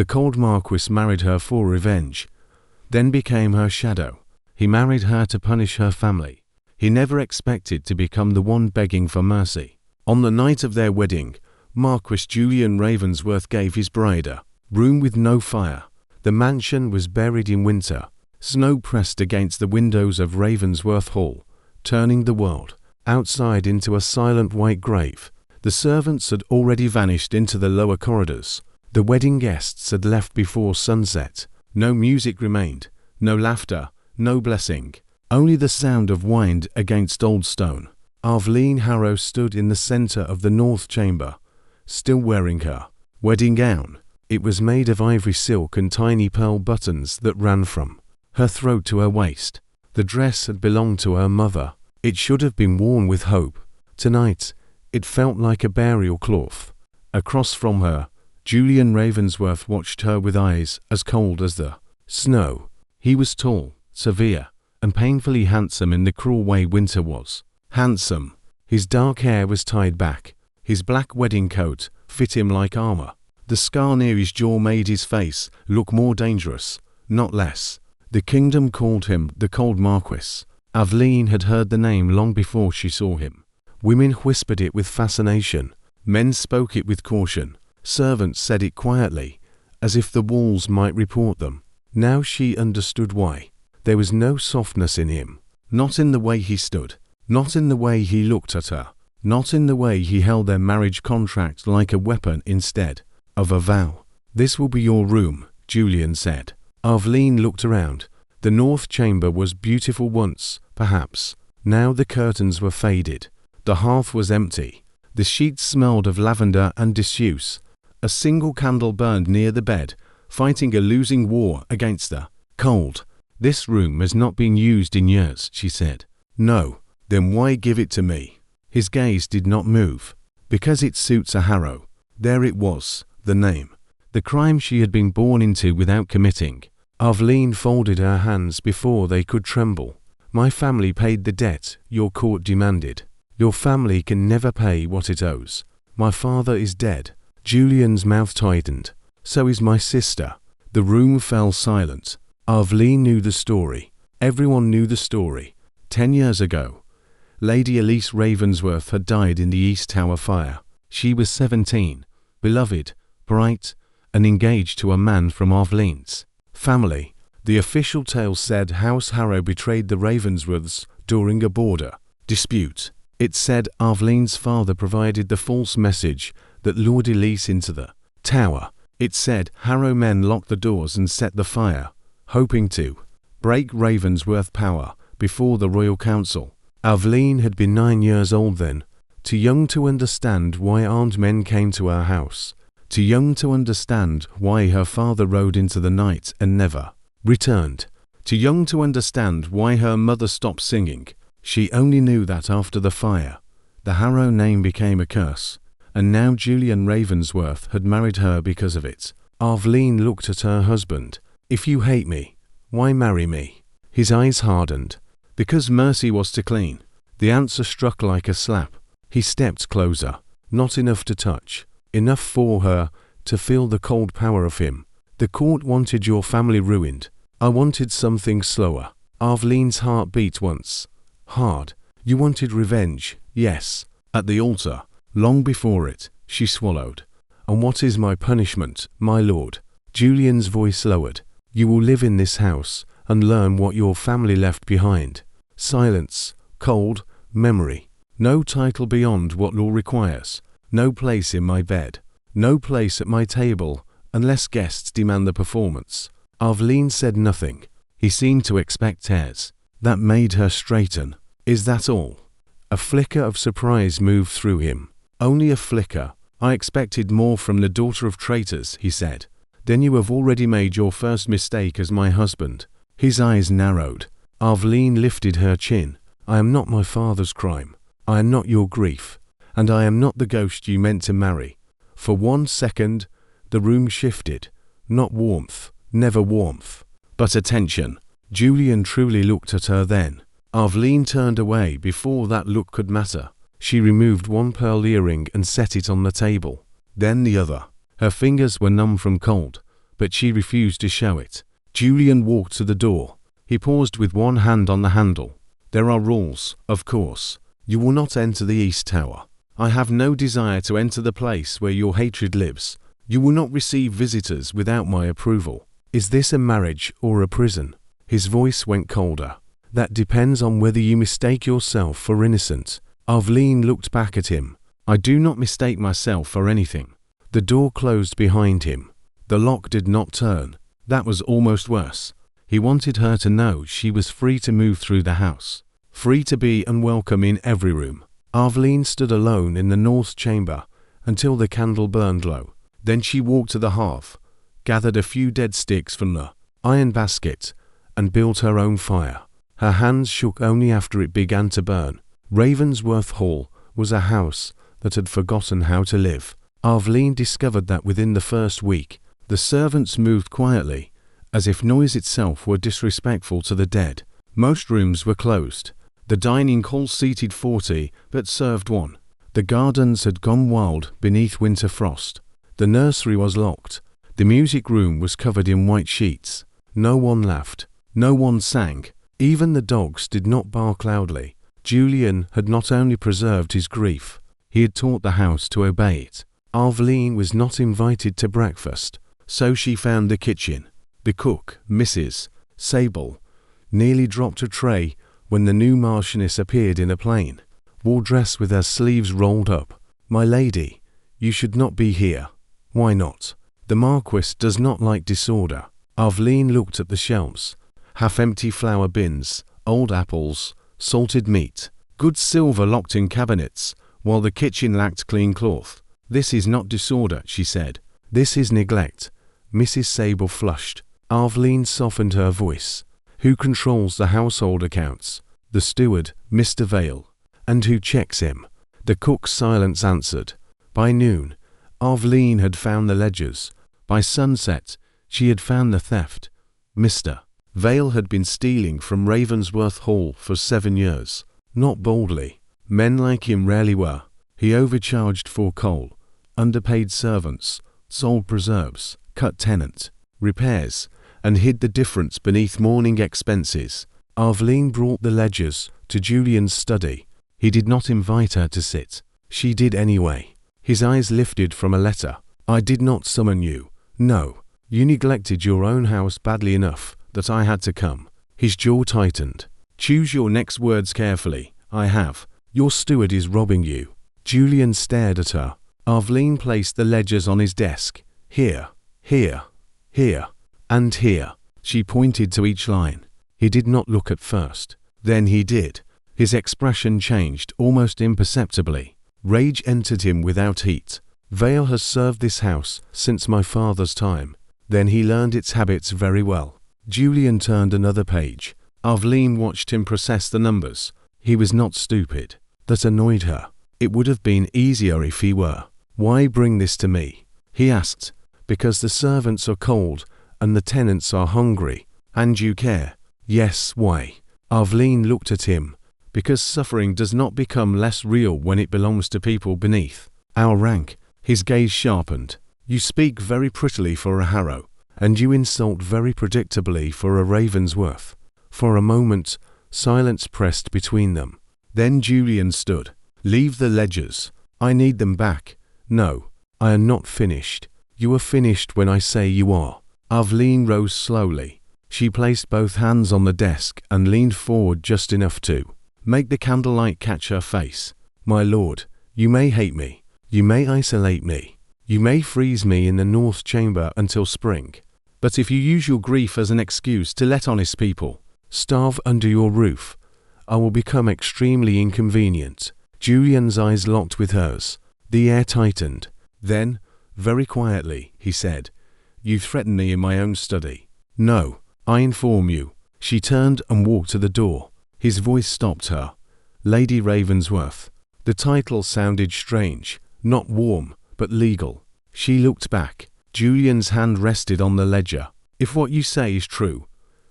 The Cold Marquis married her for revenge, then became her shadow. He married her to punish her family. He never expected to become the one begging for mercy. On the night of their wedding, Marquis Julian Ravensworth gave his bride a room with no fire. The mansion was buried in winter. Snow pressed against the windows of Ravensworth Hall, turning the world outside into a silent white grave. The servants had already vanished into the lower corridors. The wedding guests had left before sunset. No music remained, no laughter, no blessing, only the sound of wind against old stone. Aveline Harrow stood in the center of the north chamber, still wearing her wedding gown. It was made of ivory silk and tiny pearl buttons that ran from her throat to her waist. The dress had belonged to her mother. It should have been worn with hope. Tonight, it felt like a burial cloth. Across from her, Julian Ravensworth watched her with eyes as cold as the snow. He was tall, severe, and painfully handsome in the cruel way winter was. Handsome. His dark hair was tied back. His black wedding coat fit him like armor. The scar near his jaw made his face look more dangerous, not less. The kingdom called him the Cold Marquis. Aveline had heard the name long before she saw him. Women whispered it with fascination. Men spoke it with caution. Servants said it quietly, as if the walls might report them. Now she understood why. There was no softness in him. Not in the way he stood. Not in the way he looked at her. Not in the way he held their marriage contract like a weapon instead of a vow. "This will be your room," Julian said. Aveline looked around. The north chamber was beautiful once, perhaps. Now the curtains were faded. The hearth was empty. The sheets smelled of lavender and disuse. A single candle burned near the bed, fighting a losing war against the cold. "This room has not been used in years," she said. "No, then why give it to me?" His gaze did not move. "Because it suits a Harrow." There it was, the name. The crime she had been born into without committing. Aveline folded her hands before they could tremble. "My family paid the debt your court demanded. Your family can never pay what it owes. My father is dead." Julian's mouth tightened. "So is my sister." The room fell silent. Aveline knew the story. Everyone knew the story. 10 years ago, Lady Elise Ravensworth had died in the East Tower fire. She was 17, beloved, bright, and engaged to a man from Aveline's family. The official tale said House Harrow betrayed the Ravensworths during a border dispute. It said Aveline's father provided the false message that lured Elise into the tower. It said Harrow men locked the doors and set the fire, hoping to break Ravensworth power before the royal council. Aveline had been 9 years old then, too young to understand why armed men came to her house, too young to understand why her father rode into the night and never returned, too young to understand why her mother stopped singing. She only knew that after the fire, the Harrow name became a curse, and now Julian Ravensworth had married her because of it. Aveline looked at her husband. "If you hate me, why marry me?" His eyes hardened. "Because mercy was too clean." The answer struck like a slap. He stepped closer, not enough to touch, enough for her to feel the cold power of him. "The court wanted your family ruined. I wanted something slower." Aveline's heart beat once. Hard. "You wanted revenge." "Yes." At the altar, long before it, she swallowed. "And what is my punishment, my lord?" Julian's voice lowered. "You will live in this house and learn what your family left behind." Silence, cold, memory. No title beyond what law requires. No place in my bed. No place at my table unless guests demand the performance. Aveline said nothing. He seemed to expect tears. That made her straighten. "Is that all?" A flicker of surprise moved through him. "Only a flicker. I expected more from the daughter of traitors," he said. "Then you have already made your first mistake as my husband." His eyes narrowed. Aveline lifted her chin. "I am not my father's crime. I am not your grief. And I am not the ghost you meant to marry." For 1 second, the room shifted. Not warmth, never warmth, but attention. Julian truly looked at her then. Aveline turned away before that look could matter. She removed one pearl earring and set it on the table. Then the other. Her fingers were numb from cold, but she refused to show it. Julian walked to the door. He paused with one hand on the handle. There are rules, of course. You will not enter the East Tower. I have no desire to enter the place where your hatred lives. You will not receive visitors without my approval. Is this a marriage or a prison? His voice went colder. That depends on whether you mistake yourself for innocent. Aveline looked back at him. I do not mistake myself for anything. The door closed behind him. The lock did not turn. That was almost worse. He wanted her to know she was free to move through the house, free to be unwelcome in every room. Aveline stood alone in the north chamber until the candle burned low. Then she walked to the hearth, gathered a few dead sticks from the iron basket, and built her own fire. Her hands shook only after it began to burn. Ravensworth Hall was a house that had forgotten how to live. Aveline discovered that within the first week, the servants moved quietly, as if noise itself were disrespectful to the dead. Most rooms were closed. The dining hall seated 40, but served 1. The gardens had gone wild beneath winter frost. The nursery was locked. The music room was covered in white sheets. No one laughed. No one sang. Even the dogs did not bark loudly. Julian had not only preserved his grief, he had taught the house to obey it. Aveline was not invited to breakfast, so she found the kitchen. The cook, Mrs. Sable, nearly dropped a tray when the new Marchioness appeared in a plain wool dress with her sleeves rolled up. My lady, you should not be here. Why not? The Marquis does not like disorder. Aveline looked at the shelves. Half-empty flour bins, old apples, salted meat, good silver locked in cabinets, while the kitchen lacked clean cloth. This is not disorder, she said. This is neglect. Mrs. Sable flushed. Aveline softened her voice. Who controls the household accounts? The steward, Mr. Vale. And who checks him? The cook's silence answered. By noon, Aveline had found the ledgers. By sunset, she had found the theft. Mr. Vale had been stealing from Ravensworth Hall for 7 years. Not boldly. Men like him rarely were. He overcharged for coal, underpaid servants, sold preserves, cut tenant, repairs, and hid the difference beneath morning expenses. Aveline brought the ledgers to Julian's study. He did not invite her to sit. She did anyway. His eyes lifted from a letter. I did not summon you. No. You neglected your own house badly enough that I had to come. His jaw tightened. Choose your next words carefully. I have. Your steward is robbing you. Julian stared at her. Aveline placed the ledgers on his desk. Here, here, here, and here. She pointed to each line. He did not look at first. Then he did. His expression changed almost imperceptibly. Rage entered him without heat. Vale has served this house since my father's time. Then he learned its habits very well. Julian turned another page. Aveline watched him process the numbers. He was not stupid. That annoyed her. It would have been easier if he were. Why bring this to me? He asked. Because the servants are cold and the tenants are hungry. And you care. Yes, why? Aveline looked at him. Because suffering does not become less real when it belongs to people beneath our rank. His gaze sharpened. You speak very prettily for a Harrow, and you insult very predictably for a Ravensworth. For a moment, silence pressed between them. Then Julian stood. Leave the ledgers. I need them back. No, I am not finished. You are finished when I say you are. Aveline rose slowly. She placed both hands on the desk and leaned forward just enough to make the candlelight catch her face. My lord, you may hate me. You may isolate me. You may freeze me in the north chamber until spring. But if you use your grief as an excuse to let honest people starve under your roof, I will become extremely inconvenient. Julian's eyes locked with hers. The air tightened. Then, very quietly, he said, You threaten me in my own study. No, I inform you. She turned and walked to the door. His voice stopped her. Lady Ravensworth. The title sounded strange, not warm, but legal. She looked back. Julian's hand rested on the ledger. If what you say is true,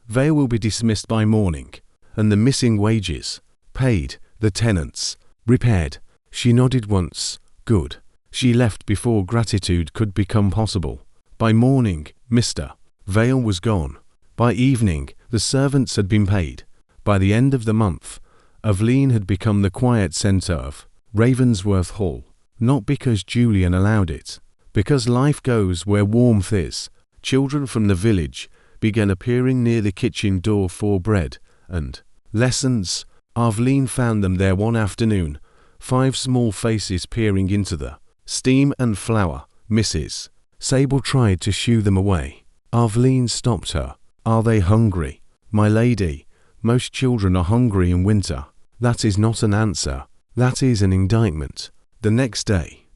Vale will be dismissed by morning, and the missing wages paid, the tenants repaired. She nodded once. Good. She left before gratitude could become possible. By morning, Mr. Vale was gone. By evening, the servants had been paid. By the end of the month, Aveline had become the quiet centre of Ravensworth Hall, not because Julian allowed it, because life goes where warmth is. Children from the village began appearing near the kitchen door for bread and lessons. Aveline found them there one afternoon, 5 small faces peering into the steam and flour. Mrs. Sable tried to shoo them away. Aveline stopped her. "Are they hungry?" "My lady, most children are hungry in winter." "That is not an answer. That is an indictment." The next day,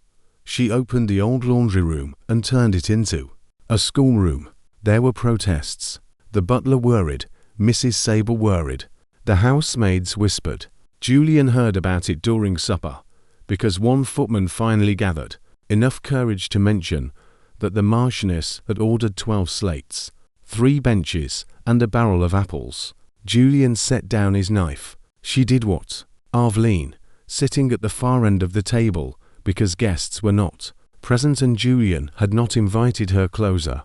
she opened the old laundry room and turned it into a schoolroom. There were protests. The butler worried. Mrs. Sable worried. The housemaids whispered. Julian heard about it during supper, because one footman finally gathered enough courage to mention that the Marchioness had ordered 12 slates, 3 benches, and a barrel of apples. Julian set down his knife. She did what? Aveline, sitting at the far end of the table, because guests were not present and Julian had not invited her closer,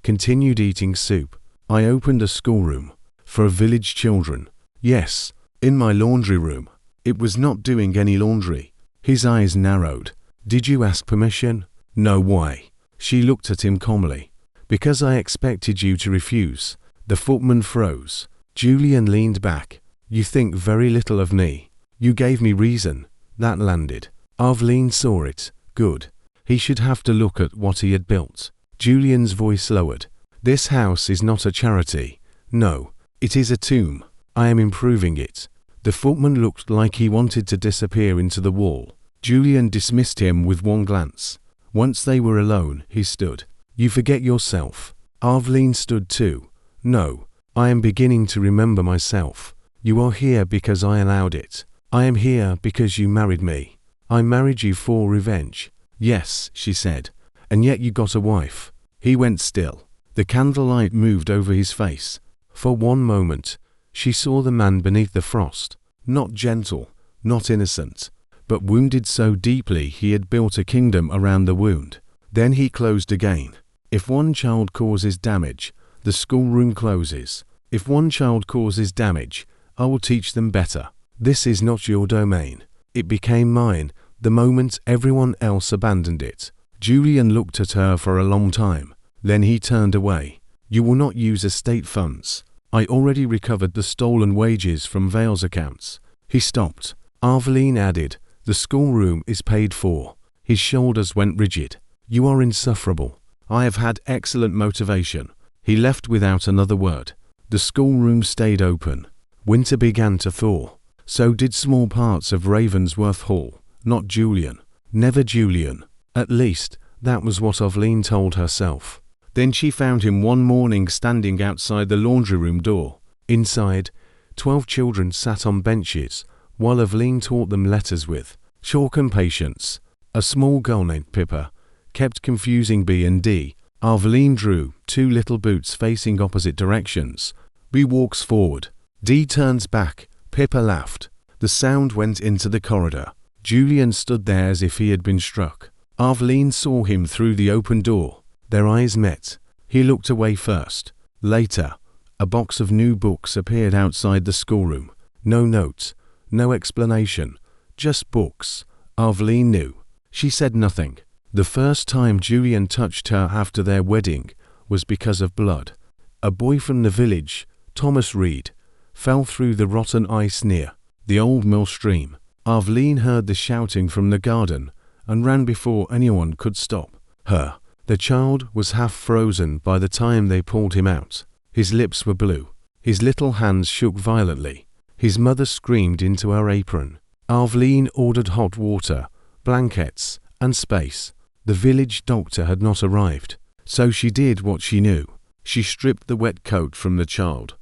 continued eating soup. "I opened a schoolroom for village children." "Yes, in my laundry room." "It was not doing any laundry." His eyes narrowed. "Did you ask permission?" "No, why?" She looked at him calmly. "Because I expected you to refuse." The footman froze. Julian leaned back. "You think very little of me. You gave me reason." That landed. Aveline saw it. Good. He should have to look at what he had built. Julian's voice lowered. "This house is not a charity. No, it is a tomb. I am improving it." The footman looked like he wanted to disappear into the wall. Julian dismissed him with one glance. Once they were alone, he stood. "You forget yourself." Aveline stood too. "No, I am beginning to remember myself. You are here because I allowed it. I am here because you married me." "I married you for revenge." "Yes," she said, "and yet you got a wife." He went still. The candlelight moved over his face. For one moment, she saw the man beneath the frost, not gentle, not innocent, but wounded so deeply he had built a kingdom around the wound. Then he closed again. If one child causes damage, the schoolroom closes. If one child causes damage, I will teach them better. This is not your domain. It became mine the moment everyone else abandoned it. Julian looked at her for a long time. Then he turned away. "You will not use estate funds. I already recovered the stolen wages from Vale's accounts." He stopped. Aveline added, "The schoolroom is paid for." His shoulders went rigid. "You are insufferable." "I have had excellent motivation." He left without another word. The schoolroom stayed open. Winter began to thaw. So did small parts of Ravensworth Hall. Not Julian. Never Julian. At least, that was what Aveline told herself. Then she found him one morning standing outside the laundry room door. Inside, 12 children sat on benches, while Aveline taught them letters with chalk and patience. A small girl named Pippa kept confusing B and D. Aveline drew 2 little boots facing opposite directions. B walks forward. D turns back. Pippa laughed. The sound went into the corridor. Julian stood there as if he had been struck. Aveline saw him through the open door. Their eyes met. He looked away first. Later, a box of new books appeared outside the schoolroom. No note, no explanation, just books. Aveline knew. She said nothing. The first time Julian touched her after their wedding was because of blood. A boy from the village, Thomas Reed, fell through the rotten ice near the old mill stream. Aveline heard the shouting from the garden and ran before anyone could stop her. The child was half frozen by the time they pulled him out. His lips were blue. His little hands shook violently. His mother screamed into her apron. Aveline ordered hot water, blankets, and space. The village doctor had not arrived, so she did what she knew. She stripped the wet coat from the child,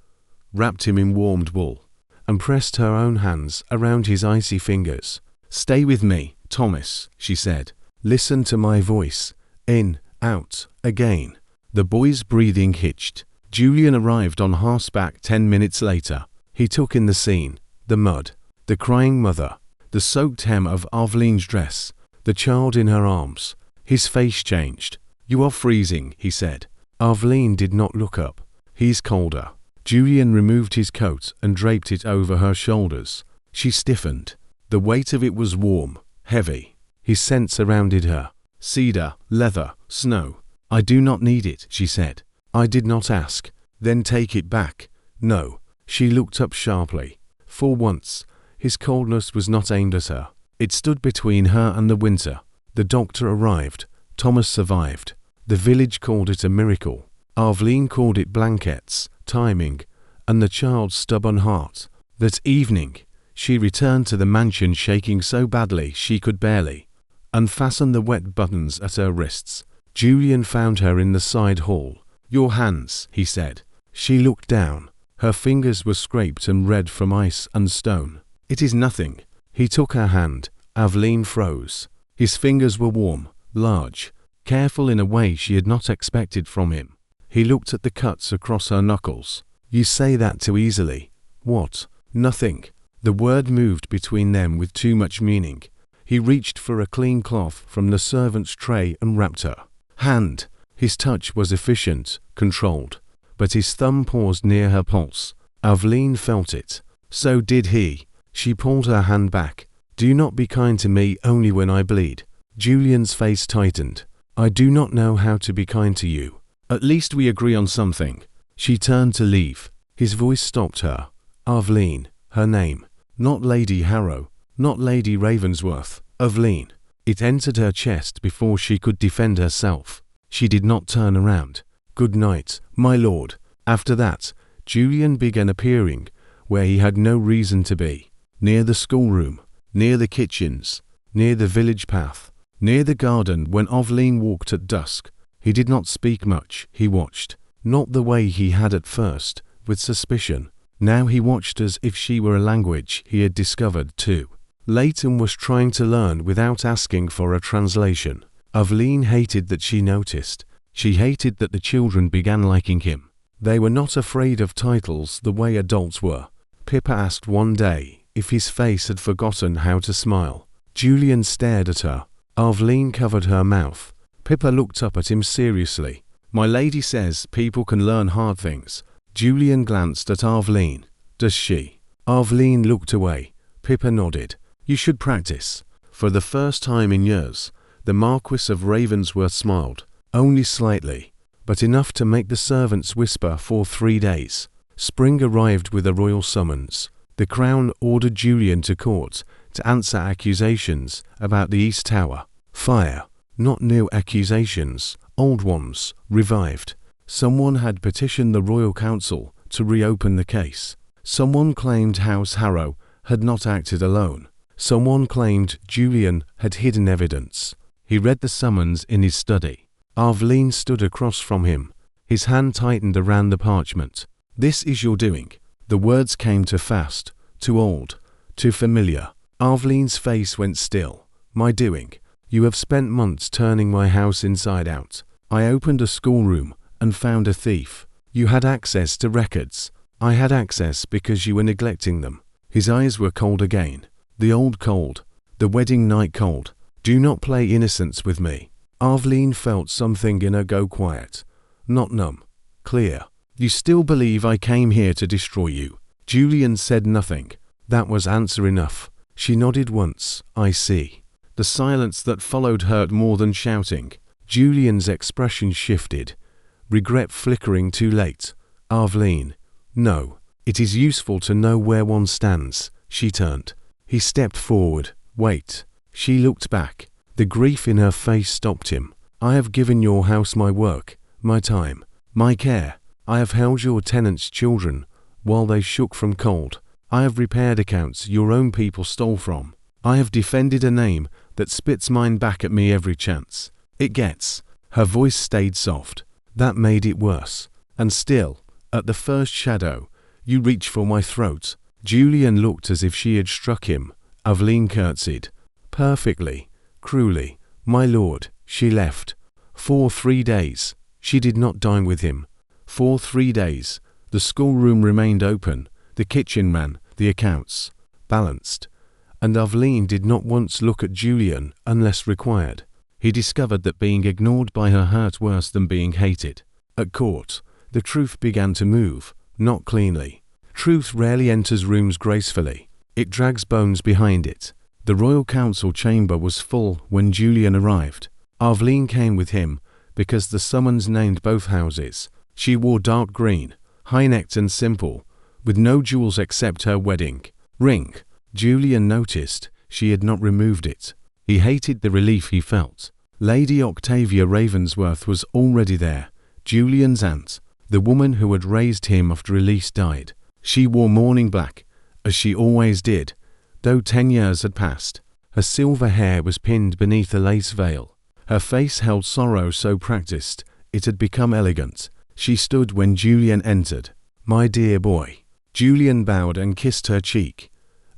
wrapped him in warmed wool, and pressed her own hands around his icy fingers. "Stay with me, Thomas," she said. "Listen to my voice. In, out, again." The boy's breathing hitched. Julian arrived on horseback 10 minutes later. He took in the scene. The mud, the crying mother, the soaked hem of Aveline's dress, the child in her arms. His face changed. "You are freezing," he said. Aveline did not look up. He's colder. Julian removed his coat and draped it over her shoulders. She stiffened. The weight of it was warm, heavy. His scent surrounded her. Cedar, leather, snow. I do not need it, she said. I did not ask. Then take it back. No. She looked up sharply. For once, his coldness was not aimed at her. It stood between her and the winter. The doctor arrived. Thomas survived. The village called it a miracle. Aveline called it blankets, timing, and the child's stubborn heart. That evening, she returned to the mansion shaking so badly she could barely unfasten the wet buttons at her wrists. Julian found her in the side hall. Your hands, he said. She looked down. Her fingers were scraped and red from ice and stone. It is nothing. He took her hand. Aveline froze. His fingers were warm, large, careful in a way she had not expected from him. He looked at the cuts across her knuckles. You say that too easily. What? Nothing. The word moved between them with too much meaning. He reached for a clean cloth from the servant's tray and wrapped her hand. His touch was efficient, controlled, but his thumb paused near her pulse. Aveline felt it. So did he. She pulled her hand back. Do not be kind to me only when I bleed. Julian's face tightened. I do not know how to be kind to you. At least we agree on something. She turned to leave. His voice stopped her. Aveline, her name. Not Lady Harrow, not Lady Ravensworth. Aveline. It entered her chest before she could defend herself. She did not turn around. Good night, my lord. After that, Julian began appearing where he had no reason to be. Near the schoolroom, near the kitchens, near the village path, near the garden when Aveline walked at dusk. He did not speak much. He watched. Not the way he had at first, with suspicion. Now he watched as if she were a language he had discovered too. Leighton was trying to learn without asking for a translation. Aveline hated that she noticed. She hated that the children began liking him. They were not afraid of titles the way adults were. Pippa asked one day if his face had forgotten how to smile. Julian stared at her. Aveline covered her mouth. Pippa looked up at him seriously. My lady says people can learn hard things. Julian glanced at Aveline. Does she? Aveline looked away. Pippa nodded. You should practice. For the first time in years, the Marquis of Ravensworth smiled. Only slightly, but enough to make the servants whisper for 3 days. Spring arrived with a royal summons. The Crown ordered Julian to court to answer accusations about the East Tower. Fire. Not new accusations, old ones, revived. Someone had petitioned the Royal Council to reopen the case. Someone claimed House Harrow had not acted alone. Someone claimed Julian had hidden evidence. He read the summons in his study. Aveline stood across from him. His hand tightened around the parchment. This is your doing. The words came too fast, too old, too familiar. Aveline's face went still. My doing. You have spent months turning my house inside out. I opened a schoolroom and found a thief. You had access to records. I had access because you were neglecting them. His eyes were cold again. The old cold. The wedding night cold. Do not play innocence with me. Aveline felt something in her go quiet. Not numb. Clear. You still believe I came here to destroy you? Julian said nothing. That was answer enough. She nodded once. I see. The silence that followed hurt more than shouting. Julian's expression shifted. Regret flickering too late. Aveline. No. It is useful to know where one stands. She turned. He stepped forward. Wait. She looked back. The grief in her face stopped him. I have given your house my work, my time, my care. I have held your tenants' children while they shook from cold. I have repaired accounts your own people stole from. I have defended a name that spits mine back at me every chance. It gets. Her voice stayed soft. That made it worse. And still, at the first shadow, you reach for my throat. Julian looked as if she had struck him. Aveline curtsied. Perfectly, cruelly. My lord, she left. For 3 days. She did not dine with him. For 3 days. The schoolroom remained open. The kitchen ran. The accounts. Balanced. And Aveline did not once look at Julian unless required. He discovered that being ignored by her hurt worse than being hated. At court, the truth began to move, not cleanly. Truth rarely enters rooms gracefully. It drags bones behind it. The royal council chamber was full when Julian arrived. Aveline came with him because the summons named both houses. She wore dark green, high-necked and simple, with no jewels except her wedding ring. Julian noticed she had not removed it. He hated the relief he felt. Lady Octavia Ravensworth was already there, Julian's aunt. The woman who had raised him after Elise died. She wore mourning black, as she always did, though 10 years had passed. Her silver hair was pinned beneath a lace veil. Her face held sorrow so practiced, it had become elegant. She stood when Julian entered. "My dear boy." Julian bowed and kissed her cheek.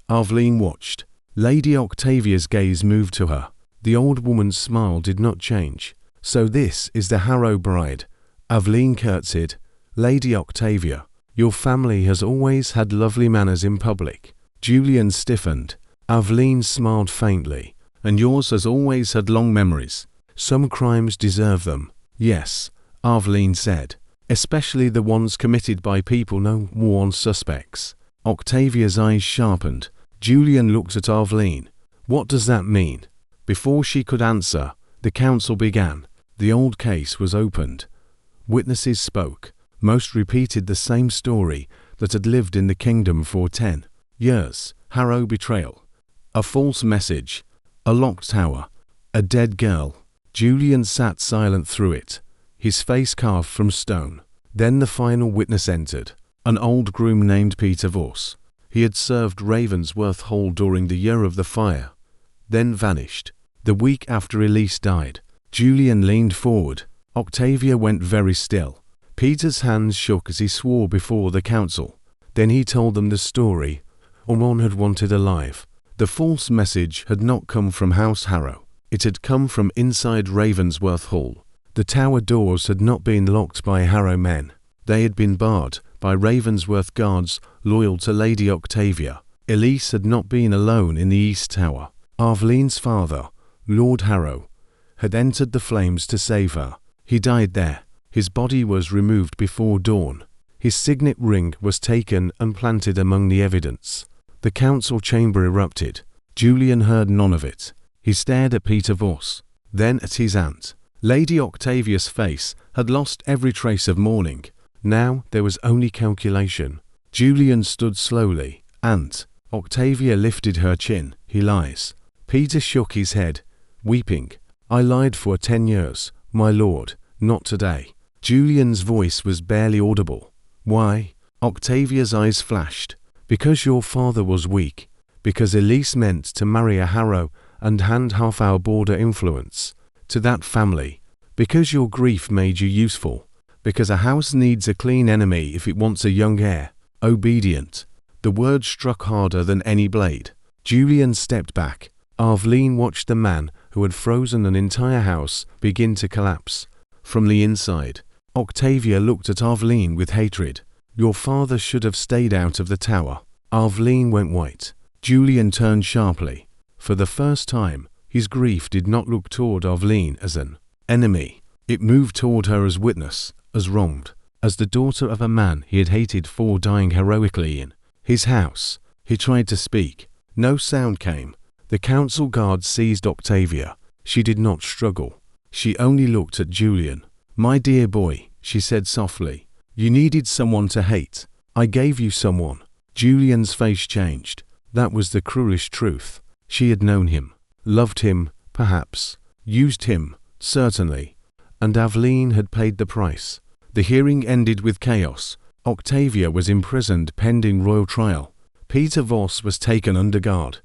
Aveline watched. Lady Octavia's gaze moved to her. The old woman's smile did not change. "So this is the Harrow bride." Aveline curtsied. "Lady Octavia, your family has always had lovely manners in public." Julian stiffened. Aveline smiled faintly. "And yours has always had long memories. Some crimes deserve them." "Yes," Aveline said, "especially the ones committed by people no warned suspects." Octavia's eyes sharpened. Julian looked at Aveline. "What does that mean?" Before she could answer, the council began. The old case was opened. Witnesses spoke. Most repeated the same story that had lived in the kingdom for 10 years. Harrow betrayal. A false message. A locked tower. A dead girl. Julian sat silent through it, his face carved from stone. Then the final witness entered, an old groom named Peter Voss. He had served Ravensworth Hall during the year of the fire, then vanished. The week after Elise died. Julian leaned forward. Octavia went very still. Peter's hands shook as he swore before the council. Then he told them the story Ormond had wanted alive. The false message had not come from House Harrow. It had come from inside Ravensworth Hall. The tower doors had not been locked by Harrow men. They had been barred by Ravensworth guards loyal to Lady Octavia. Elise had not been alone in the East Tower. Aveline's father, Lord Harrow, had entered the flames to save her. He died there. His body was removed before dawn. His signet ring was taken and planted among the evidence. The council chamber erupted. Julian heard none of it. He stared at Peter Voss, then at his aunt. Lady Octavia's face had lost every trace of mourning. Now there was only calculation. Julian stood slowly. "Aunt." Octavia lifted her chin. "He lies." Peter shook his head, weeping. "I lied for 10 years, my lord, not today." Julian's voice was barely audible. "Why?" Octavia's eyes flashed. "Because your father was weak. Because Elise meant to marry a Harrow and hand half our border influence to that family. Because your grief made you useful. Because a house needs a clean enemy if it wants a young heir. Obedient." The word struck harder than any blade. Julian stepped back. Aveline watched the man who had frozen an entire house begin to collapse from the inside. Octavia looked at Aveline with hatred. "Your father should have stayed out of the tower." Aveline went white. Julian turned sharply. For the first time, his grief did not look toward Aveline as an enemy. It moved toward her as witness, as wronged, as the daughter of a man he had hated for dying heroically in his house. He tried to speak. No sound came. The council guard seized Octavia. She did not struggle. She only looked at Julian. "My dear boy," she said softly, "you needed someone to hate. I gave you someone." Julian's face changed. That was the cruelest truth. She had known him, loved him, perhaps, used him, certainly, and Aveline had paid the price. The hearing ended with chaos. Octavia was imprisoned pending royal trial. Peter Voss was taken under guard.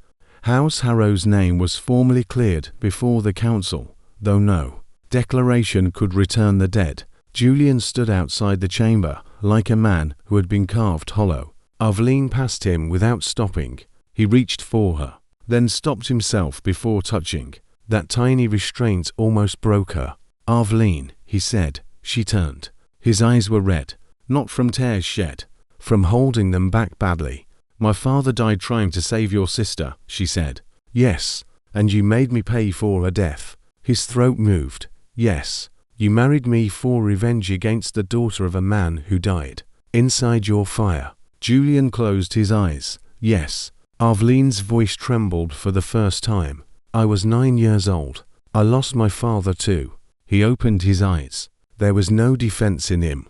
House Harrow's name was formally cleared before the council, though no declaration could return the dead. Julian stood outside the chamber, like a man who had been carved hollow. Aveline passed him without stopping. He reached for her, then stopped himself before touching. That tiny restraint almost broke her. "Aveline," he said. She turned. His eyes were red, not from tears shed, from holding them back badly. "My father died trying to save your sister," she said. "Yes, and you made me pay for her death." His throat moved. "Yes, You married me for revenge against the daughter of a man who died inside your fire. Julian closed his eyes. Yes. Aveline's voice trembled for the first time. I was 9 years old. I lost my father too. He opened his eyes. There was no defense in him.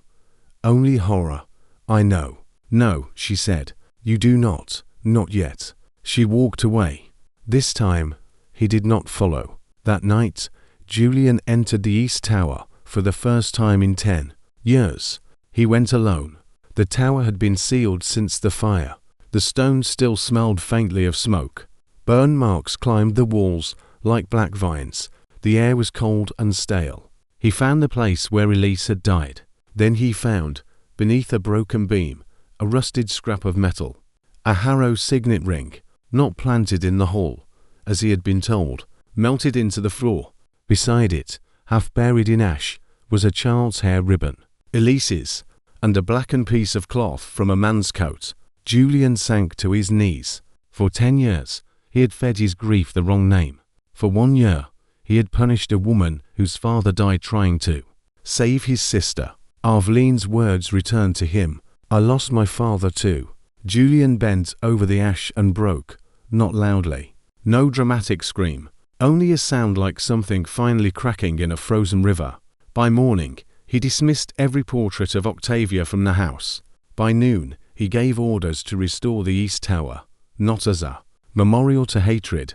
Only horror. I know. No, she said. You do not. Not yet. She walked away. This time, he did not follow. That night, Julian entered the East Tower for the first time in 10 years. He went alone. The tower had been sealed since the fire. The stones still smelled faintly of smoke. Burn marks climbed the walls like black vines. The air was cold and stale. He found the place where Elise had died. Then he found, beneath a broken beam, a rusted scrap of metal. A Harrow signet ring, not planted in the hall, as he had been told, melted into the floor. Beside it, half buried in ash, was a child's hair ribbon, Elise's, and a blackened piece of cloth from a man's coat. Julian sank to his knees. For 10 years, he had fed his grief the wrong name. For 1 year, he had punished a woman whose father died trying to save his sister. Aveline's words returned to him. I lost my father too. Julian bent over the ash and broke, not loudly. No dramatic scream, only a sound like something finally cracking in a frozen river. By morning, he dismissed every portrait of Octavia from the house. By noon, he gave orders to restore the East Tower, not as a memorial to hatred,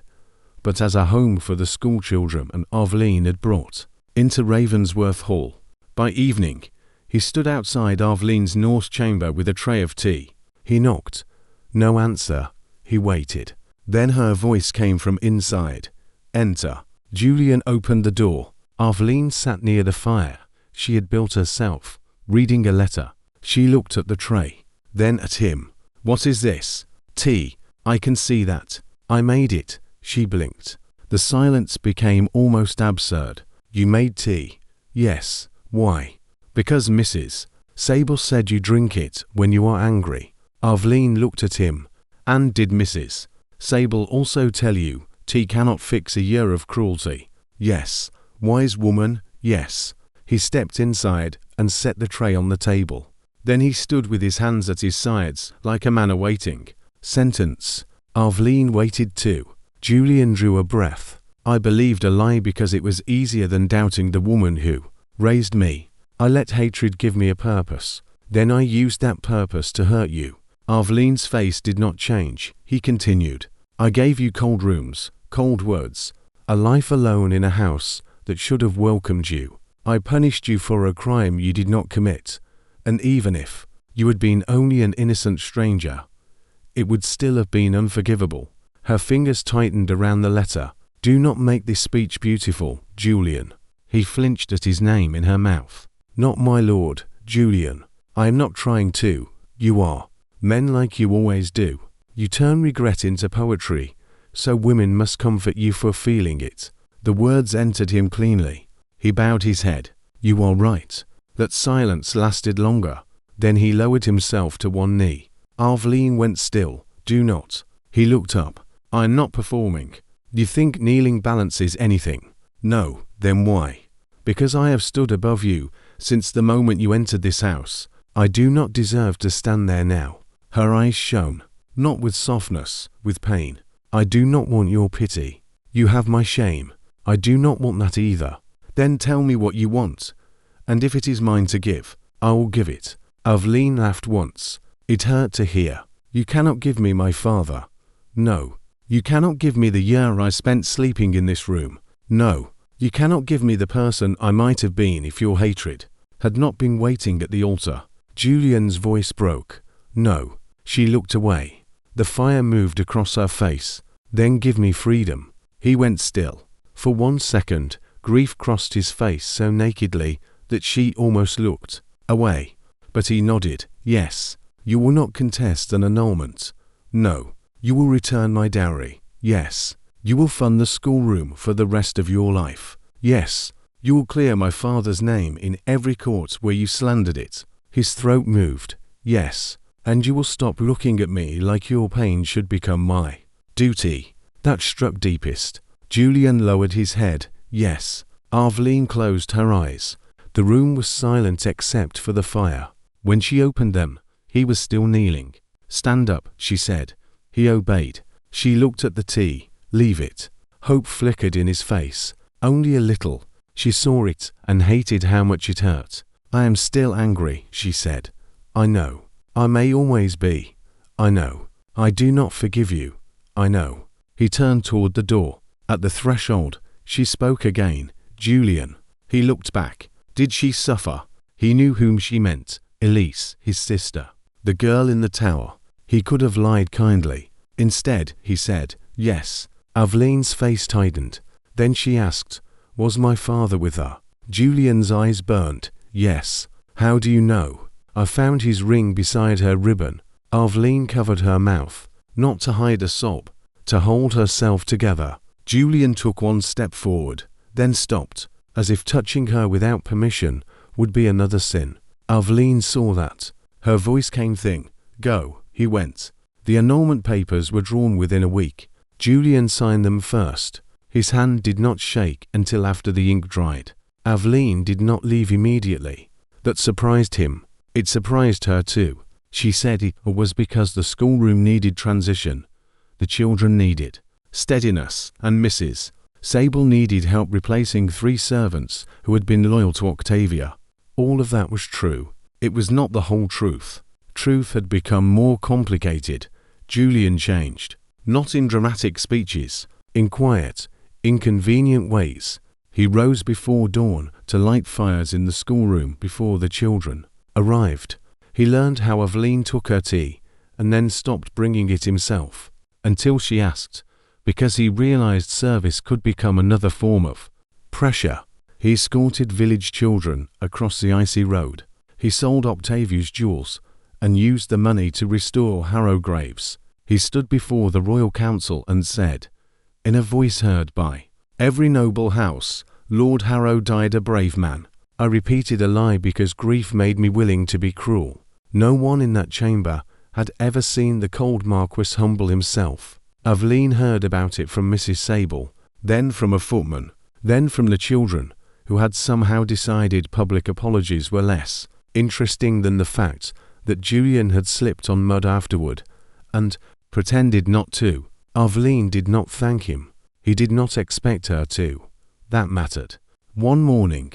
but as a home for the schoolchildren and Aveline had brought into Ravensworth Hall. By evening, he stood outside Aveline's north chamber with a tray of tea. He knocked. No answer. He waited. Then her voice came from inside. Enter. Julian opened the door. Aveline sat near the fire she had built herself, reading a letter. She looked at the tray, then at him. What is this? Tea. I can see that. I made it. She blinked. The silence became almost absurd. You made tea? Yes. Why? Because Mrs. Sable said you drink it when you are angry. Aveline looked at him. And did Mrs. Sable also tell you tea cannot fix a year of cruelty? Yes. Wise woman, yes. He stepped inside and set the tray on the table. Then he stood with his hands at his sides, like a man awaiting sentence. Aveline waited too. Julian drew a breath. I believed a lie because it was easier than doubting the woman who raised me. I let hatred give me a purpose. Then I used that purpose to hurt you. Aveline's face did not change. He continued. I gave you cold rooms, cold words, a life alone in a house that should have welcomed you. I punished you for a crime you did not commit, and even if you had been only an innocent stranger, it would still have been unforgivable. Her fingers tightened around the letter. Do not make this speech beautiful, Julian. He flinched at his name in her mouth. Not my lord, Julian. I am not trying to. You are. Men like you always do. You turn regret into poetry, so women must comfort you for feeling it. The words entered him cleanly. He bowed his head. You are right. That silence lasted longer. Then he lowered himself to one knee. Aveline went still. Do not. He looked up. I am not performing. You think kneeling balances anything? No. Then why? Because I have stood above you since the moment you entered this house. I do not deserve to stand there now. Her eyes shone, not with softness, with pain. I do not want your pity. You have my shame. I do not want that either. Then tell me what you want, and if it is mine to give, I will give it. Aveline laughed once. It hurt to hear. You cannot give me my father. No. You cannot give me the year I spent sleeping in this room. No. You cannot give me the person I might have been if your hatred had not been waiting at the altar. Julian's voice broke. No. She looked away. The fire moved across her face. Then give me freedom. He went still. For 1 second, grief crossed his face so nakedly that she almost looked away. But he nodded. Yes. You will not contest an annulment. No. You will return my dowry. Yes. You will fund the schoolroom for the rest of your life. Yes. You will clear my father's name in every court where you slandered it. His throat moved. Yes. And you will stop looking at me like your pain should become my duty. That struck deepest. Julian lowered his head. Yes. Aveline closed her eyes. The room was silent except for the fire. When she opened them, he was still kneeling. "Stand up," she said. He obeyed. She looked at the tea. "Leave it." Hope flickered in his face. Only a little. She saw it and hated how much it hurt. "I am still angry," she said. "I know. I may always be. I know. I do not forgive you. I know." He turned toward the door. At the threshold, she spoke again. "Julian." He looked back. Did she suffer? He knew whom she meant. Elise, his sister. The girl in the tower. He could have lied kindly. Instead, he said, "Yes." Aveline's face tightened. Then she asked, "Was my father with her?" Julian's eyes burned. "Yes." "How do you know?" "I found his ring beside her ribbon." Aveline covered her mouth, not to hide a sob, to hold herself together. Julian took one step forward, then stopped, as if touching her without permission would be another sin. Aveline saw that. Her voice came thin. "Go." He went. The annulment papers were drawn within a week. Julian signed them first. His hand did not shake until after the ink dried. Aveline did not leave immediately. That surprised him. It surprised her too. She said it was because the schoolroom needed transition. The children needed steadiness, and Mrs. Sable needed help replacing 3 servants who had been loyal to Octavia. All of that was true. It was not the whole truth. Truth had become more complicated. Julian changed. Not in dramatic speeches, in quiet, inconvenient ways. He rose before dawn to light fires in the schoolroom before the children arrived. He learned how Aveline took her tea, and then stopped bringing it himself, until she asked, because he realized service could become another form of pressure. He escorted village children across the icy road. He sold Octavia's jewels, and used the money to restore Harrow graves. He stood before the royal council and said, in a voice heard by every noble house, "Lord Harrow died a brave man. I repeated a lie because grief made me willing to be cruel." No one in that chamber had ever seen the Cold Marquis humble himself. Aveline heard about it from Mrs. Sable, then from a footman, then from the children, who had somehow decided public apologies were less interesting than the fact that Julian had slipped on mud afterward, and pretended not to. Aveline did not thank him. He did not expect her to. That mattered. One morning,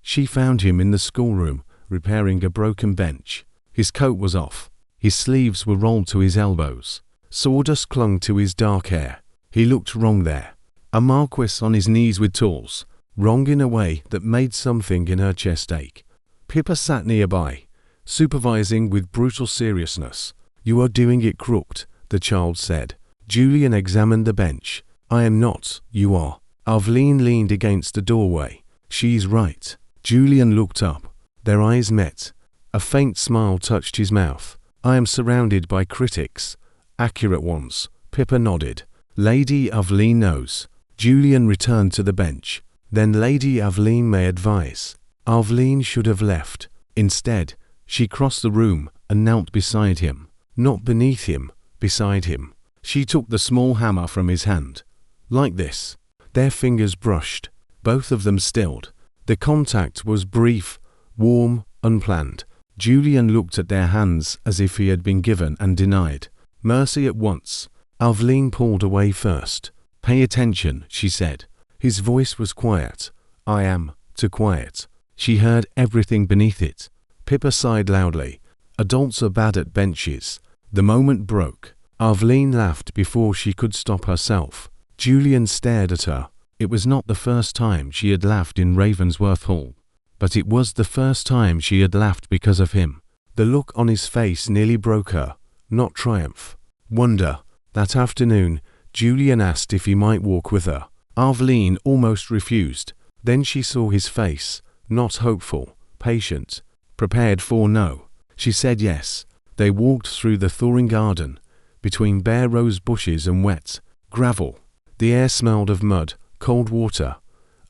she found him in the schoolroom, repairing a broken bench. His coat was off. His sleeves were rolled to his elbows. Sawdust clung to his dark hair. He looked wrong there. A marquis on his knees with tools, wrong in a way that made something in her chest ache. Pippa sat nearby, supervising with brutal seriousness. "You are doing it crooked," the child said. Julian examined the bench. "I am not, you are." Aveline leaned against the doorway. "She's right." Julian looked up. Their eyes met. A faint smile touched his mouth. "I am surrounded by critics. Accurate ones." Pippa nodded. "Lady Aveline knows." Julian returned to the bench. "Then Lady Aveline may advise." Aveline should have left. Instead, she crossed the room and knelt beside him. Not beneath him, beside him. She took the small hammer from his hand. Like this. Their fingers brushed. Both of them stilled. The contact was brief, warm, unplanned. Julian looked at their hands as if he had been given and denied mercy at once. Aveline pulled away first. "Pay attention," she said. His voice was quiet. "I am too quiet." She heard everything beneath it. Pippa sighed loudly. Adults are bad at benches. The moment broke. Aveline laughed before she could stop herself. Julian stared at her. It was not the first time she had laughed in Ravensworth Hall, but it was the first time she had laughed because of him. The look on his face nearly broke her. Not triumph. Wonder. That afternoon, Julian asked if he might walk with her. Aveline almost refused. Then she saw his face, not hopeful, patient, prepared for no. She said yes. They walked through the thawing garden, between bare rose bushes and wet gravel. The air smelled of mud, cold water,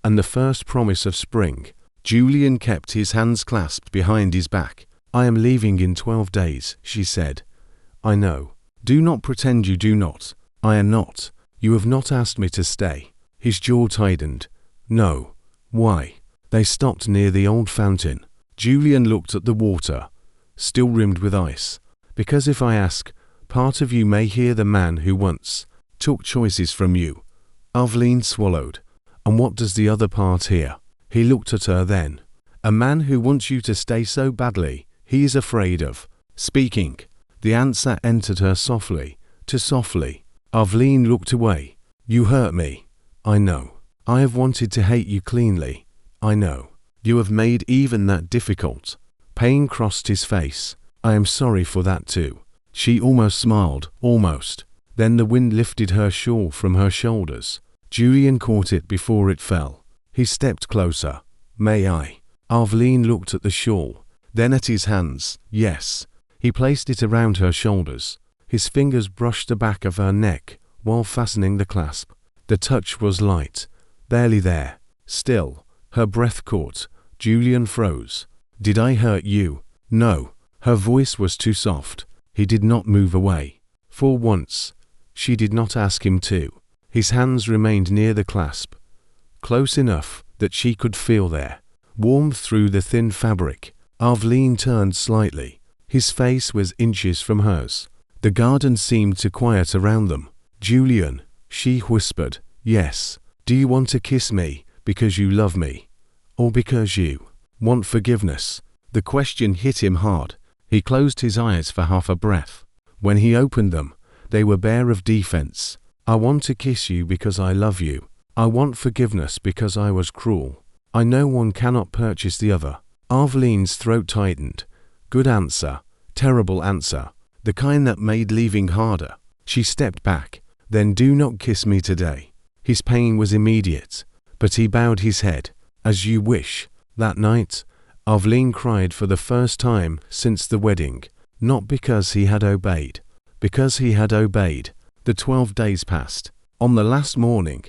and the first promise of spring. Julian kept his hands clasped behind his back. "I am leaving in 12 days, she said. "I know. Do not pretend you do not." "I am not. You have not asked me to stay." His jaw tightened. "No. Why?" They stopped near the old fountain. Julian looked at the water, still rimmed with ice. Because if I ask, part of you may hear the man who once took choices from you. Aveline swallowed. And what does the other part hear? He looked at her then. A man who wants you to stay so badly, he is afraid of speaking. The answer entered her softly, too softly. Aveline looked away. You hurt me. I know. I have wanted to hate you cleanly. I know. You have made even that difficult. Pain crossed his face. I am sorry for that too. She almost smiled, almost. Then the wind lifted her shawl from her shoulders. Julian caught it before it fell. He stepped closer. May I? Aveline looked at the shawl, then at his hands. Yes. He placed it around her shoulders. His fingers brushed the back of her neck while fastening the clasp. The touch was light, barely there. Still, her breath caught. Julian froze. Did I hurt you? No. Her voice was too soft. He did not move away. For once, she did not ask him to. His hands remained near the clasp, close enough that she could feel their warmth through the thin fabric. Aveline turned slightly. His face was inches from hers. The garden seemed to quiet around them. Julian, she whispered, yes. Do you want to kiss me because you love me? Or because you want forgiveness? The question hit him hard. He closed his eyes for half a breath. When he opened them, they were bare of defense. I want to kiss you because I love you. I want forgiveness because I was cruel. I know one cannot purchase the other. Aveline's throat tightened. Good answer. Terrible answer. The kind that made leaving harder. She stepped back. Then do not kiss me today. His pain was immediate, but he bowed his head. As you wish. That night, Aveline cried for the first time since the wedding. Not because he had obeyed. Because he had obeyed. The 12 days passed. On the last morning,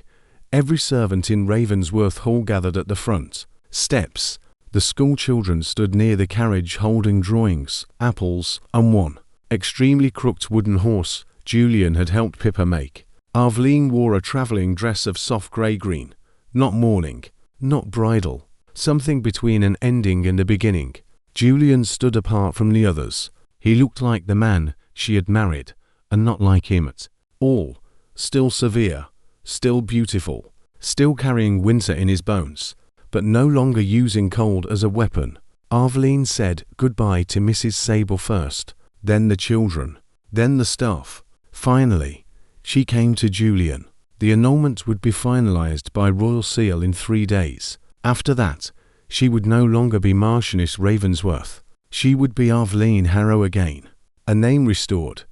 every servant in Ravensworth Hall gathered at the front steps. The school children stood near the carriage holding drawings, apples, and one extremely crooked wooden horse Julian had helped Pippa make. Aveline wore a travelling dress of soft grey-green. Not mourning, not bridal. Something between an ending and a beginning. Julian stood apart from the others. He looked like the man she had married, and not like him at all. Still severe, still beautiful, still carrying winter in his bones, but no longer using cold as a weapon. Aveline said goodbye to Mrs. Sable first, then the children, then the staff. Finally, she came to Julian. The annulment would be finalized by royal seal in 3 days. After that, she would no longer be Marchioness Ravensworth. She would be Aveline Harrow again. A name restored,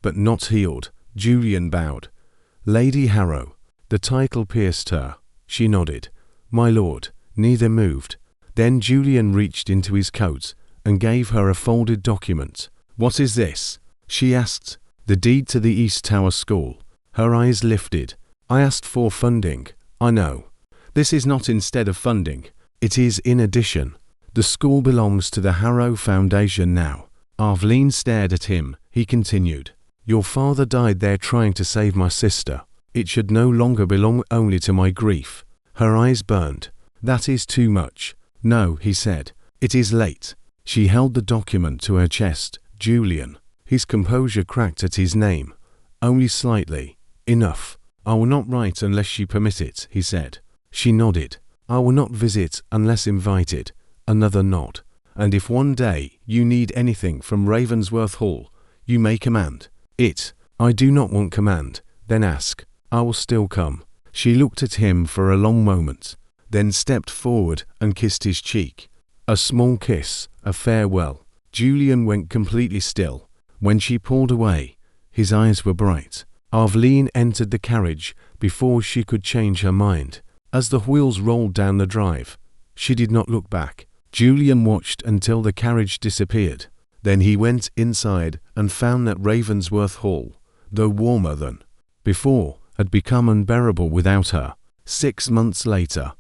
but not healed. Julian bowed. Lady Harrow. The title pierced her. She nodded. My lord. Neither moved. Then Julian reached into his coat and gave her a folded document. What is this? She asked. The deed to the East Tower School. Her eyes lifted. I asked for funding. I know. This is not instead of funding. It is in addition. The school belongs to the Harrow Foundation now. Aveline stared at him. He continued. Your father died there trying to save my sister. It should no longer belong only to my grief. Her eyes burned. That is too much. No, he said. It is late. She held the document to her chest. Julian. His composure cracked at his name. Only slightly. Enough. I will not write unless you permit it, he said. She nodded. I will not visit unless invited. Another nod. And if one day you need anything from Ravensworth Hall, you may command it. I do not want command. Then ask. I will still come. She looked at him for a long moment, then stepped forward and kissed his cheek. A small kiss, a farewell. Julian went completely still. When she pulled away, his eyes were bright. Aveline entered the carriage before she could change her mind. As the wheels rolled down the drive, she did not look back. Julian watched until the carriage disappeared. Then he went inside and found that Ravensworth Hall, though warmer than before, had become unbearable without her. 6 months later,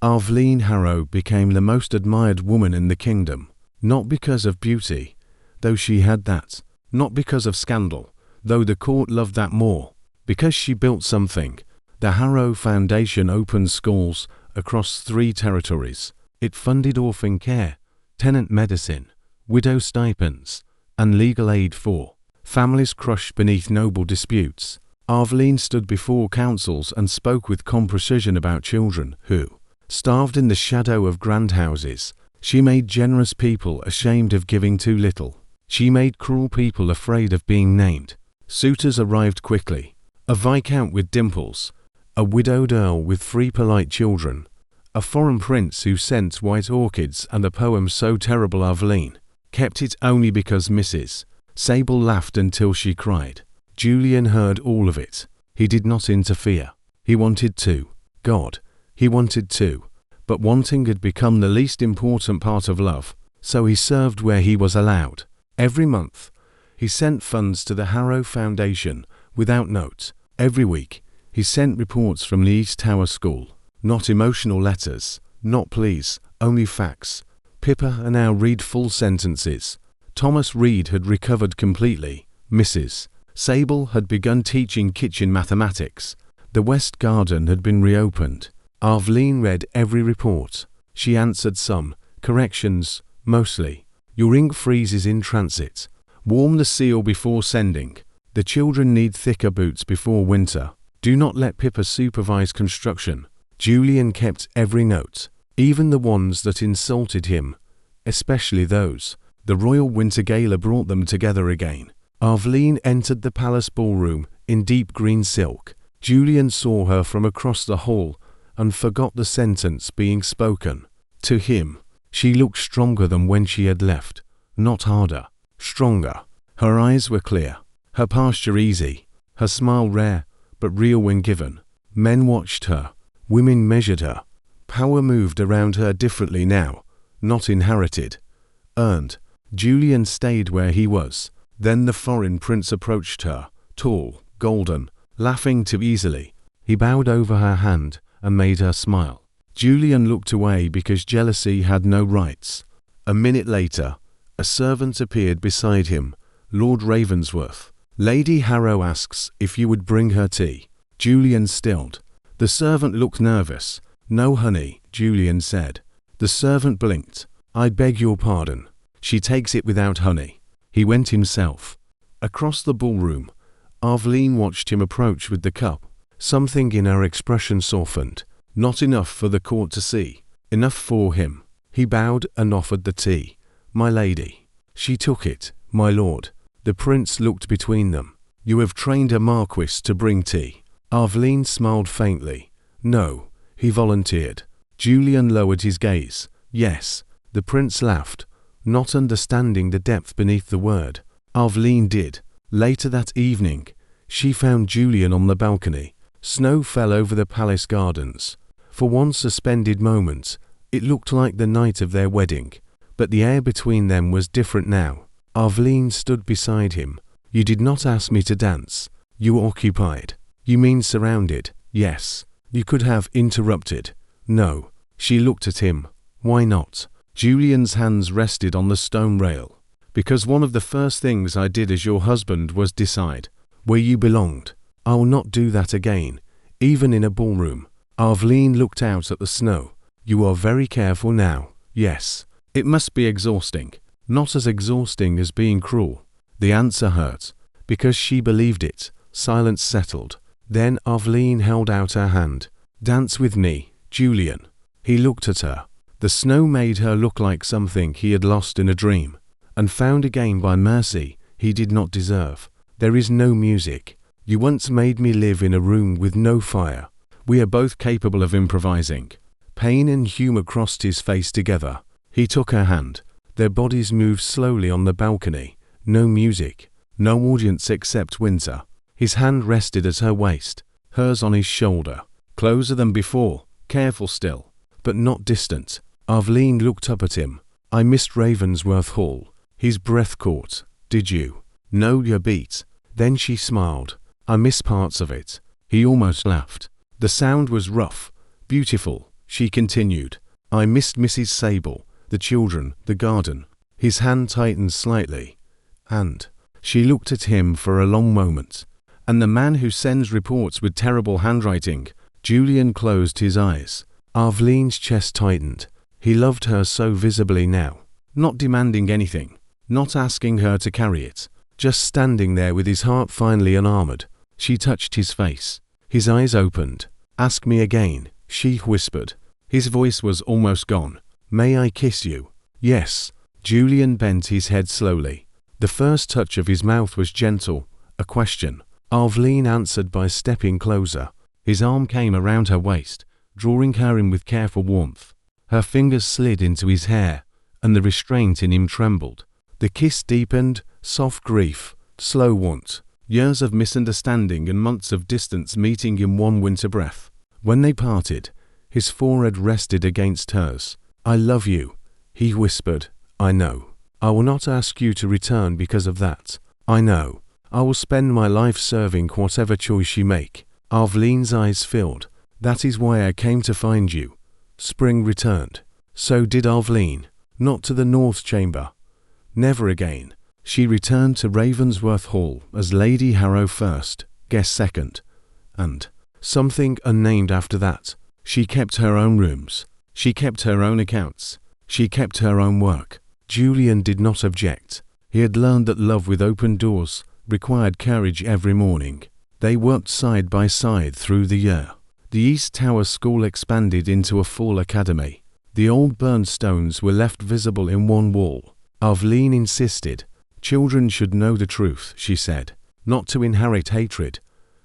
Aveline Harrow became the most admired woman in the kingdom. Not because of beauty, though she had that. Not because of scandal, though the court loved that more. Because she built something. The Harrow Foundation opened schools across 3 territories. It funded orphan care, tenant medicine, widow stipends, and legal aid for families crushed beneath noble disputes. Aveline stood before councils and spoke with calm precision about children who starved in the shadow of grand houses. She made generous people ashamed of giving too little. She made cruel people afraid of being named. Suitors arrived quickly. A viscount with dimples, a widowed earl with 3 polite children, a foreign prince who sent white orchids, and a poem so terrible Aveline kept it only because Mrs. Sable laughed until she cried. Julian heard all of it. He did not interfere. He wanted to. God, he wanted to. But wanting had become the least important part of love, so he served where he was allowed. Every month, he sent funds to the Harrow Foundation without note. Every week, he sent reports from the East Tower School. Not emotional letters, not pleas, only facts. Pippa now read full sentences. Thomas Reed had recovered completely. Mrs. Sable had begun teaching kitchen mathematics. The West Garden had been reopened. Aveline read every report. She answered some. Corrections, mostly. Your ink freezes in transit. Warm the seal before sending. The children need thicker boots before winter. Do not let Pippa supervise construction. Julian kept every note, even the ones that insulted him, especially those. The Royal Winter Gala brought them together again. Aveline entered the palace ballroom in deep green silk. Julian saw her from across the hall and forgot the sentence being spoken. To him, she looked stronger than when she had left, not harder, stronger. Her eyes were clear, her posture easy, her smile rare, but real when given. Men watched her, women measured her. Power moved around her differently now, not inherited, earned. Julian stayed where he was. Then the foreign prince approached her, tall, golden, laughing too easily. He bowed over her hand and made her smile. Julian looked away because jealousy had no rights. A minute later, a servant appeared beside him, Lord Ravensworth. Lady Harrow asks if you would bring her tea. Julian stilled. The servant looked nervous. No honey, Julian said. The servant blinked. I beg your pardon. She takes it without honey. He went himself. Across the ballroom, Aveline watched him approach with the cup. Something in her expression softened. Not enough for the court to see. Enough for him. He bowed and offered the tea. My lady. She took it. My lord. The prince looked between them. You have trained a marquis to bring tea. Aveline smiled faintly. No, he volunteered. Julian lowered his gaze. Yes. The prince laughed, not understanding the depth beneath the word. Aveline did. Later that evening, she found Julian on the balcony. Snow fell over the palace gardens. For one suspended moment, it looked like the night of their wedding, but the air between them was different now. Aveline stood beside him. You did not ask me to dance. You were occupied. You mean surrounded? Yes. You could have interrupted. No. She looked at him. Why not? Julian's hands rested on the stone rail. Because one of the first things I did as your husband was decide where you belonged. I will not do that again, even in a ballroom. Aveline looked out at the snow. You are very careful now. Yes. It must be exhausting. Not as exhausting as being cruel. The answer hurt. Because she believed it. Silence settled. Then Aveline held out her hand. Dance with me, Julian. He looked at her. The snow made her look like something he had lost in a dream, and found again by mercy he did not deserve. There is no music. You once made me live in a room with no fire. We are both capable of improvising. Pain and humor crossed his face together. He took her hand. Their bodies moved slowly on the balcony. No music. No audience except winter. His hand rested at her waist, hers on his shoulder. Closer than before, careful still, but not distant. Aveline looked up at him. I missed Ravensworth Hall. His breath caught. Did you? No, your beat. Then she smiled. I miss parts of it. He almost laughed. The sound was rough, beautiful. She continued. I missed Mrs. Sable, the children, the garden. His hand tightened slightly. And she looked at him for a long moment. And the man who sends reports with terrible handwriting. Julian closed his eyes. Aveline's chest tightened. He loved her so visibly now, not demanding anything, not asking her to carry it, just standing there with his heart finally unarmored. She touched his face. His eyes opened. "Ask me again," she whispered. His voice was almost gone. "May I kiss you?" "Yes." Julian bent his head slowly. The first touch of his mouth was gentle, a question. Aveline answered by stepping closer. His arm came around her waist, drawing her in with careful warmth. Her fingers slid into his hair, and the restraint in him trembled. The kiss deepened, soft grief, slow want, years of misunderstanding and months of distance meeting in one winter breath. When they parted, his forehead rested against hers. "I love you," he whispered. "I know. I will not ask you to return because of that. I know. I will spend my life serving whatever choice you make." Aveline's eyes filled. "That is why I came to find you." Spring returned. So did Aveline. Not to the North Chamber. Never again. She returned to Ravensworth Hall as Lady Harrow first, guest second, and something unnamed after that. She kept her own rooms. She kept her own accounts. She kept her own work. Julian did not object. He had learned that love with open doors required courage every morning. They worked side by side through the year. The East Tower School expanded into a full academy. The old burned stones were left visible in one wall. Aveline insisted. Children should know the truth, she said, not to inherit hatred,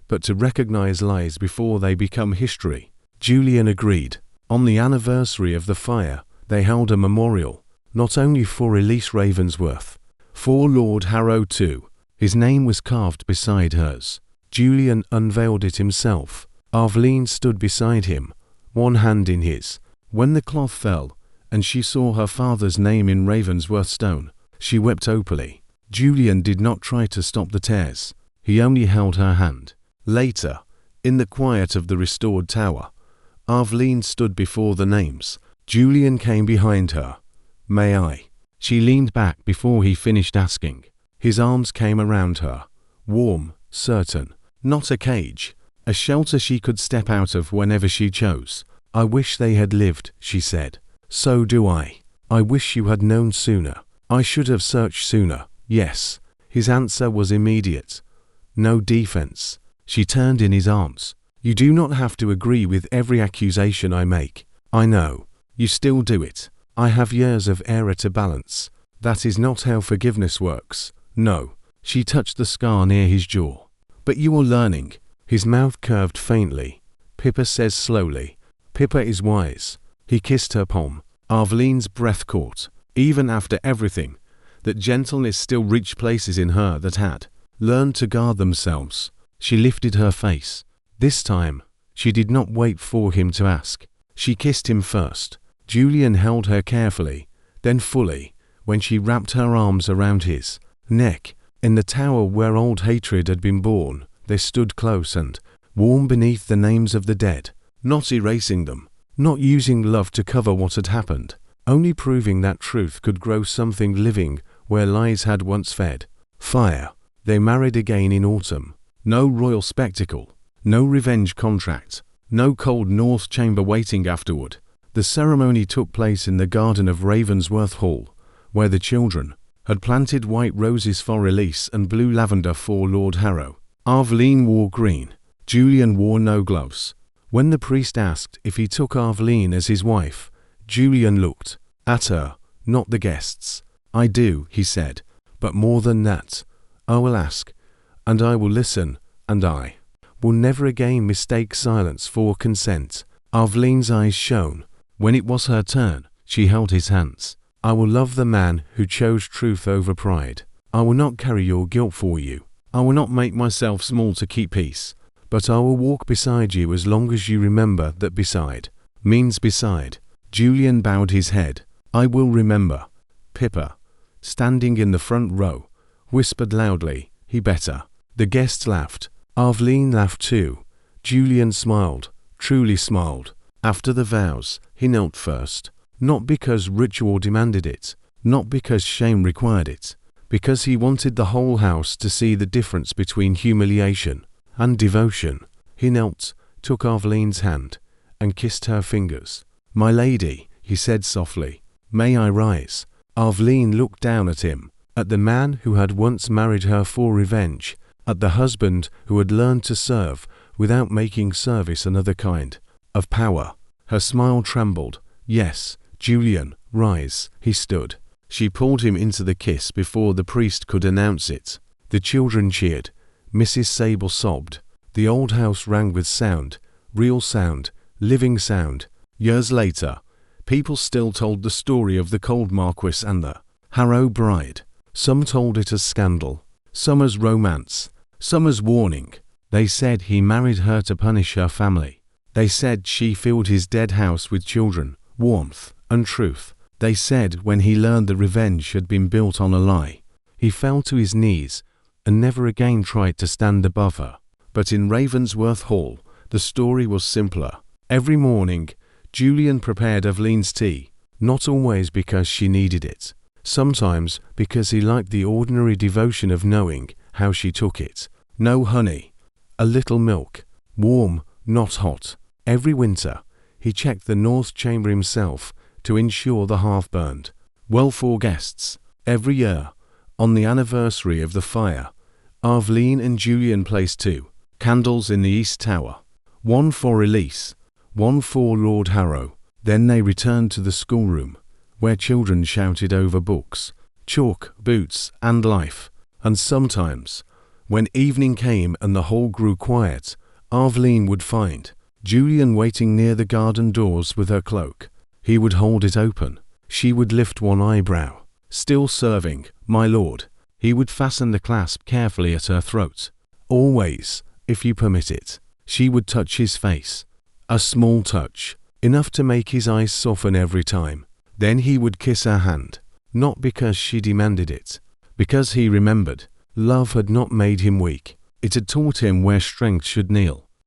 but to recognize lies before they become history. Julian agreed. On the anniversary of the fire, they held a memorial, not only for Elise Ravensworth, for Lord Harrow too. His name was carved beside hers. Julian unveiled it himself. Aveline stood beside him, one hand in his. When the cloth fell, and she saw her father's name in Ravensworth stone, she wept openly. Julian did not try to stop the tears. He only held her hand. Later, in the quiet of the restored tower, Aveline stood before the names. Julian came behind her. "May I?" She leaned back before he finished asking. His arms came around her, warm, certain. Not a cage, a shelter she could step out of whenever she chose. "I wish they had lived," she said. "So do I. I wish you had known sooner. I should have searched sooner." "Yes." His answer was immediate. No defense. She turned in his arms. "You do not have to agree with every accusation I make. I know. You still do it. I have years of error to balance. That is not how forgiveness works. No." She touched the scar near his jaw. "But you are learning." His mouth curved faintly. "Pippa says slowly. Pippa is wise." He kissed her palm. Aveline's breath caught. Even after everything, that gentleness still reached places in her that had learned to guard themselves. She lifted her face. This time, she did not wait for him to ask. She kissed him first. Julian held her carefully, then fully, when she wrapped her arms around his neck. In the tower where old hatred had been born, they stood close and warm beneath the names of the dead, not erasing them, not using love to cover what had happened, only proving that truth could grow something living where lies had once fed. Fire. They married again in autumn. No royal spectacle, no revenge contract, no cold North Chamber waiting afterward. The ceremony took place in the garden of Ravensworth Hall, where the children had planted white roses for Elise and blue lavender for Lord Harrow. Aveline wore green. Julian wore no gloves. When the priest asked if he took Aveline as his wife, Julian looked at her, not the guests. "I do," he said, "but more than that. I will ask, and I will listen, and I will never again mistake silence for consent." Aveline's eyes shone. When it was her turn, she held his hands. "I will love the man who chose truth over pride. I will not carry your guilt for you. I will not make myself small to keep peace, but I will walk beside you as long as you remember that beside means beside." Julian bowed his head. "I will remember." Pippa, standing in the front row, whispered loudly, "He better." The guests laughed. Aveline laughed too. Julian smiled, truly smiled. After the vows, he knelt first, not because ritual demanded it, not because shame required it, because he wanted the whole house to see the difference between humiliation and devotion. He knelt, took Aveline's hand, and kissed her fingers. "My lady," he said softly. May I rise? Aveline looked down at him, at the man who had once married her for revenge, at the husband who had learned to serve without making service another kind of power. Her smile trembled. Yes, Julian, rise. He stood. She pulled him into the kiss before the priest could announce it. The children cheered. Mrs. Sable sobbed. The old house rang with sound, real sound, living sound. Years later, people still told the story of the Cold Marquis and the Harrow bride. Some told it as scandal, some as romance, some as warning. They said he married her to punish her family. They said she filled his dead house with children, warmth, and truth. They said when he learned the revenge had been built on a lie, he fell to his knees and never again tried to stand above her. But in Ravensworth Hall, the story was simpler. Every morning, Julian prepared Aveline's tea, not always because she needed it, sometimes because he liked the ordinary devotion of knowing how she took it. No honey, a little milk, warm, not hot. Every winter, he checked the north chamber himself to ensure the hearth burned well for guests. Every year, on the anniversary of the fire, Aveline and Julian placed 2 candles in the east tower, one for Elise, one for Lord Harrow. Then they returned to the schoolroom, where children shouted over books, chalk, boots, and life. And sometimes, when evening came and the hall grew quiet, Aveline would find Julian waiting near the garden doors with her cloak. He would hold it open. She would lift one eyebrow. Still serving, my lord. He would fasten the clasp carefully at her throat. Always, if you permit it. She would touch his face. A small touch, enough to make his eyes soften every time. Then he would kiss her hand, not because she demanded it, because he remembered. Love had not made him weak. It had taught him where strength should kneel.